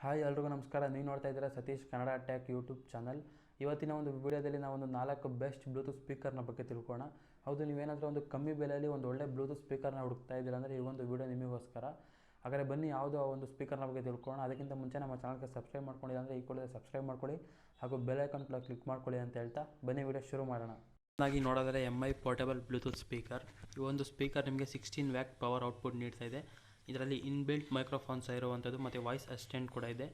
Hi ಎಲ್ರಿಗೂ ನಮಸ್ಕಾರ. ನೀವು ನೋಡ್ತಾ ಇದ್ದೀರಾ Satish Kannada tack YouTube channel. ಇವತ್ತಿನ ಒಂದು ವಿಡಿಯೋದಲ್ಲಿ ನಾವೊಂದು 4 ಬೆಸ್ಟ್ ಬ್ಲೂಟೂತ್ ಸ್ಪೀಕರ್ನ ಬಗ್ಗೆ ತಿಳ್ಕೊಳ್ಳೋಣ. ಹೌದು, ನೀವೇನಾದರೂ ಒಂದು ಕಮ್ಮಿ ಬೆಲೆಯಲ್ಲಿ ಒಂದು ಒಳ್ಳೆ ಬ್ಲೂಟೂತ್ ಸ್ಪೀಕರ್ನ ಹುಡುಕ್ತಾ ಇದ್ದೀರಾ ಅಂದರೆ ಈ ಒಂದು ವಿಡಿಯೋ ನಿಮಗೋಸ್ಕರ. ಹಾಗಾದರೆ ಬನ್ನಿ ಯಾವುದೋ ಒಂದು ಸ್ಪೀಕರ್ನ ಬಗ್ಗೆ ತಿಳ್ಕೊಳ್ಳೋಣ. ಅದಕ್ಕಿಂತ ಮುಂಚೆ ನಮ್ಮ ಚಾನಲ್ಗೆ ಸಬ್ಸ್ಕ್ರೈಬ್ ಮಾಡ್ಕೊಂಡಿಲ್ಲ ಅಂದರೆ ಈ ಕೂಡಲೇ ಸಬ್ಸ್ಕ್ರೈಬ್ ಮಾಡ್ಕೊಳ್ಳಿ ಹಾಗೂ ಬೆಲ್ ಐಕಾನ್ ಕೂಡ ಕ್ಲಿಕ್ ಮಾಡ್ಕೊಳ್ಳಿ ಅಂತ ಹೇಳ್ತಾ ಬನ್ನಿ ವಿಡಿಯೋ ಶುರು ಮಾಡೋಣ. ಚೆನ್ನಾಗಿ ನೋಡೋದಾದರೆ MI ಪೋರ್ಟೇಬಲ್ ಬ್ಲೂಟೂತ್ ಸ್ಪೀಕರ್. ಈ ಒಂದು ಸ್ಪೀಕರ್ ನಿಮಗೆ 16 ವ್ಯಾಟ್ ಪವರ್ ಔಟ್ಪುಟ್ ನೀಡ್ತಾ ಇದೆ. ಇದರಲ್ಲಿ ಇನ್ಬಿಲ್ಟ್ ಮೈಕ್ರೋಫೋನ್ಸ್ ಇರುವಂಥದ್ದು ಮತ್ತು ವಾಯ್ಸ್ ಅಸಿಸ್ಟೆಂಟ್ ಕೂಡ ಇದೆ.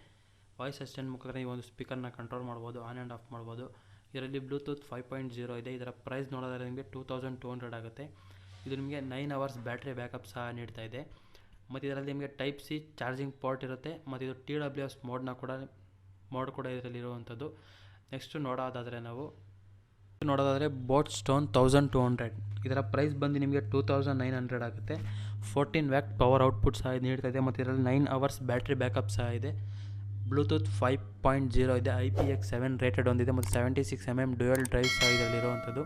ವಾಯ್ಸ್ ಅಸಿಸ್ಟೆಂಟ್ ಮುಖಾಂತರ ಈ ಒಂದು ಸ್ಪೀಕರ್ನ ಕಂಟ್ರೋಲ್ ಮಾಡ್ಬೋದು, ಆನ್ ಆ್ಯಂಡ್ ಆಫ್ ಮಾಡ್ಬೋದು. ಇದರಲ್ಲಿ ಬ್ಲೂಟೂತ್ 5.0 ಇದೆ. ಇದರ ಪ್ರೈಸ್ ನೋಡೋದಾದ್ರೆ ನಿಮಗೆ 2200 ಆಗುತ್ತೆ. ಇದು ನಿಮಗೆ 9 ಅವರ್ಸ್ ಬ್ಯಾಟ್ರಿ ಬ್ಯಾಕಪ್ ಸಹ ನೀಡ್ತಾ ಇದೆ. ಮತ್ತು ಇದರಲ್ಲಿ ನಿಮಗೆ ಟೈಪ್ ಸಿ ಚಾರ್ಜಿಂಗ್ ಪೋರ್ಟ್ ಇರುತ್ತೆ ಮತ್ತು ಇದು TWS ಮೋಡ್ ಕೂಡ ಇದರಲ್ಲಿ ಇರುವಂಥದ್ದು. ನೆಕ್ಸ್ಟು ನೋಡೋದಾದರೆ ಬೋಟ್ ಸ್ಟೋನ್ 1200. ಇದರ ಪ್ರೈಸ್ ಬಂದು ನಿಮಗೆ 2900 ಆಗುತ್ತೆ. 14 ವ್ಯಾಟ್ ಪವರ್ ಔಟ್ಪುಟ್ ಸಹ ನೀಡ್ತಾ ಇದೆ ಮತ್ತು ಇದರಲ್ಲಿ 9 ಅವರ್ಸ್ ಬ್ಯಾಟ್ರಿ ಬ್ಯಾಕಪ್ ಸಹ ಇದೆ. ಬ್ಲೂಟೂತ್ 5.0 ಇದೆ. IPX7 ರೇಟೆಡ್ ಹೊಂದಿದೆ ಮತ್ತು 76mm ಡ್ಯುಯಲ್ ಡ್ರೈವ್ ಸಹ ಇದರಲ್ಲಿ ಇರುವಂಥದ್ದು.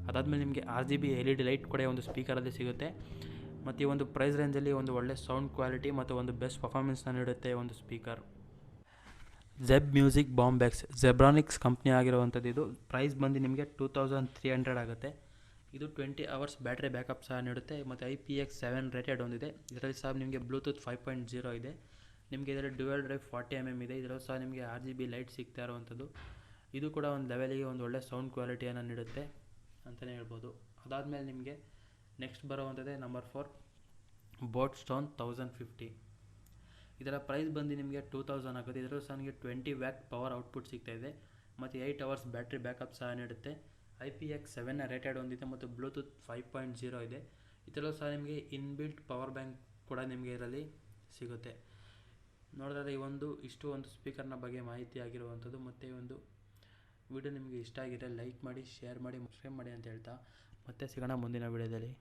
ಅದಾದಮೇಲೆ ನಿಮಗೆ RGB LED ಲೈಟ್ ಕೂಡ ಒಂದು ಸ್ಪೀಕರಲ್ಲಿ ಸಿಗುತ್ತೆ. ಮತ್ತು ಈ ಒಂದು ಪ್ರೈಸ್ ರೇಂಜಲ್ಲಿ ಒಂದು ಒಳ್ಳೆ ಸೌಂಡ್ ಕ್ವಾಲಿಟಿ ಮತ್ತು ಒಂದು ಬೆಸ್ಟ್ ಪರ್ಫಾರ್ಮೆನ್ಸ್ನ ನೀಡುತ್ತೆ ಒಂದು ಸ್ಪೀಕರ್. ಝೆಬ್ ಮ್ಯೂಸಿಕ್ ಬಾಂಬೆಕ್ಸ್ ಜೆಬ್ರಾನಿಕ್ಸ್ ಕಂಪ್ನಿ ಆಗಿರುವಂಥದ್ದು. ಇದು ಪ್ರೈಸ್ ಬಂದು ನಿಮಗೆ 2300 ಆಗುತ್ತೆ. ಇದು 20 ಅವರ್ಸ್ ಬ್ಯಾಟ್ರಿ ಬ್ಯಾಕಪ್ ಸಹ ನೀಡುತ್ತೆ ಮತ್ತು IPX7 ರೇಟೆಡ್ ಹೊಂದಿದೆ. ಇದರಲ್ಲಿ ಸಹ ನಿಮಗೆ ಬ್ಲೂಟೂತ್ 5.0 ಇದೆ. ನಿಮಗೆ ಇದರಲ್ಲಿ ಡ್ಯುಯಲ್ ಡ್ರೈವ್ 40mm ಇದೆ. ಇದರಲ್ಲೂ ಸಹ ನಿಮಗೆ RGB ಲೈಟ್ ಸಿಗ್ತಾ ಇರುವಂಥದ್ದು. ಇದು ಕೂಡ ಒಂದು ಲೆವೆಲಿಗೆ ಒಂದು ಒಳ್ಳೆ ಸೌಂಡ್ ಕ್ವಾಲಿಟಿಯನ್ನು ನೀಡುತ್ತೆ ಅಂತಲೇ ಹೇಳ್ಬೋದು. ಅದಾದಮೇಲೆ ನಿಮಗೆ ನೆಕ್ಸ್ಟ್ ಬರುವಂಥದ್ದೇ ನಂಬರ್ 4 ಬೋಟ್ ಸ್ಟೋನ್ 1050. ಇದರ ಪ್ರೈಸ್ ಬಂದು ನಿಮಗೆ 2000 ಆಗುತ್ತೆ. ಇದರಲ್ಲೂ ಸಹ ನಿಮಗೆ 20 ವ್ಯಾಟ್ ಪವರ್ ಔಟ್ಪುಟ್ ಸಿಗ್ತಾ ಇದೆ ಮತ್ತು 8 ಅವರ್ಸ್ ಬ್ಯಾಟ್ರಿ ಬ್ಯಾಕಪ್ ಸಹ ನೀಡುತ್ತೆ. IPX7 ರೇಟೆಡ್ ಹೊಂದಿದೆ ಮತ್ತು ಬ್ಲೂಟೂತ್ 5.0 ಇದೆ. ಇದರಲ್ಲೂ ಸಹ ನಿಮಗೆ ಇನ್ಬಿಲ್ಟ್ ಪವರ್ ಬ್ಯಾಂಕ್ ಕೂಡ ನಿಮಗೆ ಇದರಲ್ಲಿ ಸಿಗುತ್ತೆ. ನೋಡಿದ್ರೆ ಇಷ್ಟು ಒಂದು ಸ್ಪೀಕರ್ನ ಬಗ್ಗೆ ಮಾಹಿತಿ ಆಗಿರುವಂಥದ್ದು. ಮತ್ತು ಈ ಒಂದು ವಿಡಿಯೋ ನಿಮಗೆ ಇಷ್ಟ ಆಗಿದೆ ಲೈಕ್ ಮಾಡಿ, ಶೇರ್ ಮಾಡಿ, ಸಬ್ಸ್ಕ್ರೈಬ್ ಮಾಡಿ ಅಂತ ಹೇಳ್ತಾ ಮತ್ತೆ ಸಿಗೋಣ ಮುಂದಿನ ವಿಡಿಯೋದಲ್ಲಿ.